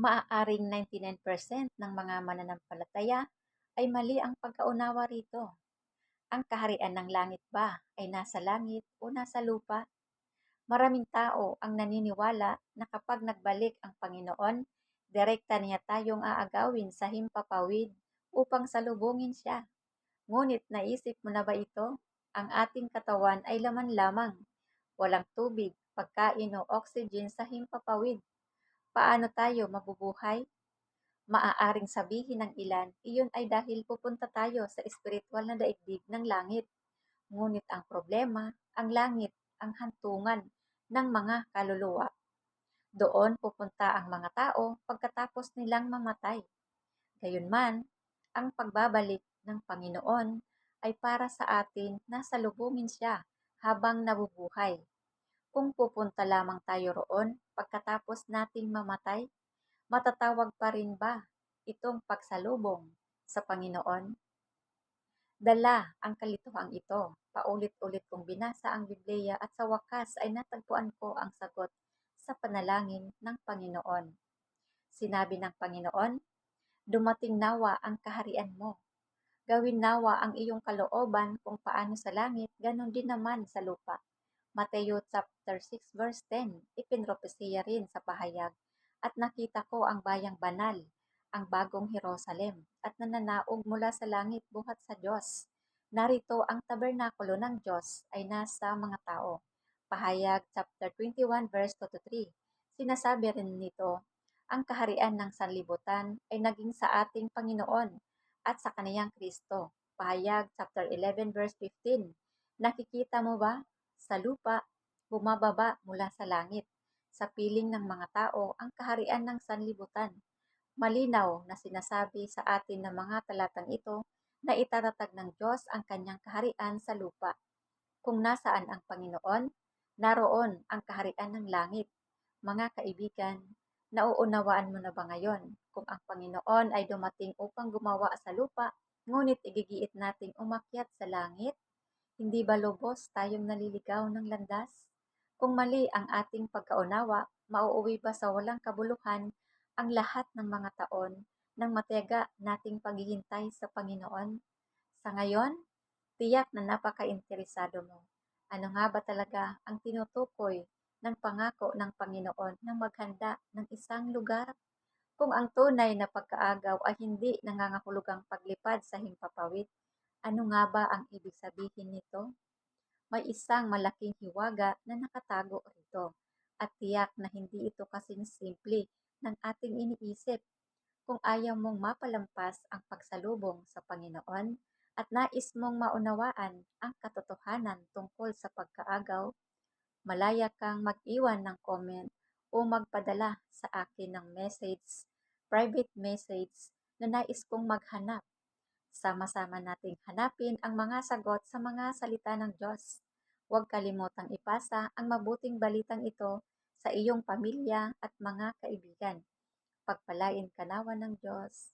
Maaaring 99% ng mga mananampalataya ay mali ang pagkaunawa rito. Ang kaharian ng langit ba ay nasa langit o nasa lupa? Maraming tao ang naniniwala na kapag nagbalik ang Panginoon, direkta niya tayong aagawin sa himpapawid upang salubungin siya. Ngunit naisip mo na ba ito? Ang ating katawan ay laman lamang. Walang tubig, pagkain o oxygen sa himpapawid. Paano tayo mabubuhay? Maaaring sabihin ng ilan, iyon ay dahil pupunta tayo sa espiritual na daigdig ng langit. Ngunit ang problema, ang langit, ang hantungan ng mga kaluluwa. Doon pupunta ang mga tao pagkatapos nilang mamatay. Gayunman, ang pagbabalik ng Panginoon ay para sa atin na salubungin siya habang nabubuhay. Kung pupunta lamang tayo roon pagkatapos nating mamatay, matatawag pa rin ba itong pagsalubong sa Panginoon? Dala ang kalituhang ito. Paulit-ulit kong binasa ang Biblia at sa wakas ay natagpuan ko ang sagot sa panalangin ng Panginoon. Sinabi ng Panginoon, dumating nawa ang kaharian mo. Gawin nawa ang iyong kalooban kung paano sa langit, ganon din naman sa lupa. Mateo chapter 6 verse 10, ipinropesiya rin sa pahayag, at nakita ko ang bayang banal, ang bagong Jerusalem, at nananaog mula sa langit buhat sa Diyos. Narito ang tabernakulo ng Diyos ay nasa mga tao. Pahayag chapter 21 verse 2 to 3. Sinasabi rin nito, ang kaharian ng sanlibutan ay naging sa ating Panginoon at sa kaniyang Kristo. Pahayag chapter 11 verse 15. Nakikita mo ba? Sa lupa, bumababa mula sa langit. Sa piling ng mga tao ang kaharian ng sanlibutan. Malinaw na sinasabi sa atin ng mga talatang ito na itatatag ng Diyos ang kanyang kaharian sa lupa. Kung nasaan ang Panginoon, naroon ang kaharian ng langit. Mga kaibigan, nauunawaan mo na ba ngayon kung ang Panginoon ay dumating upang gumawa sa lupa, ngunit igigiit nating umakyat sa langit? Hindi ba lubos tayong naliligaw ng landas? Kung mali ang ating pagkaunawa, mauuwi ba sa walang kabuluhan ang lahat ng mga taon ng matiyaga nating paghihintay sa Panginoon? Sa ngayon, tiyak na napaka-interesado mo. Ano nga ba talaga ang tinutukoy ng pangako ng Panginoon na maghanda ng isang lugar? Kung ang tunay na pagkaagaw ay hindi nangangahulugang paglipad sa himpapawid, ano nga ba ang ibig sabihin nito? May isang malaking hiwaga na nakatago rito, at tiyak na hindi ito kasing simple ng ating iniisip. Kung ayaw mong mapalampas ang pagsalubong sa Panginoon at nais mong maunawaan ang katotohanan tungkol sa pagkaagaw, malaya kang mag-iwan ng comment o magpadala sa akin ng message, private message na nais kong maghanap. Sama-sama nating hanapin ang mga sagot sa mga salita ng Diyos. Huwag kalimutang ipasa ang mabuting balitang ito sa iyong pamilya at mga kaibigan. Pagpalain ka nawa ng Diyos.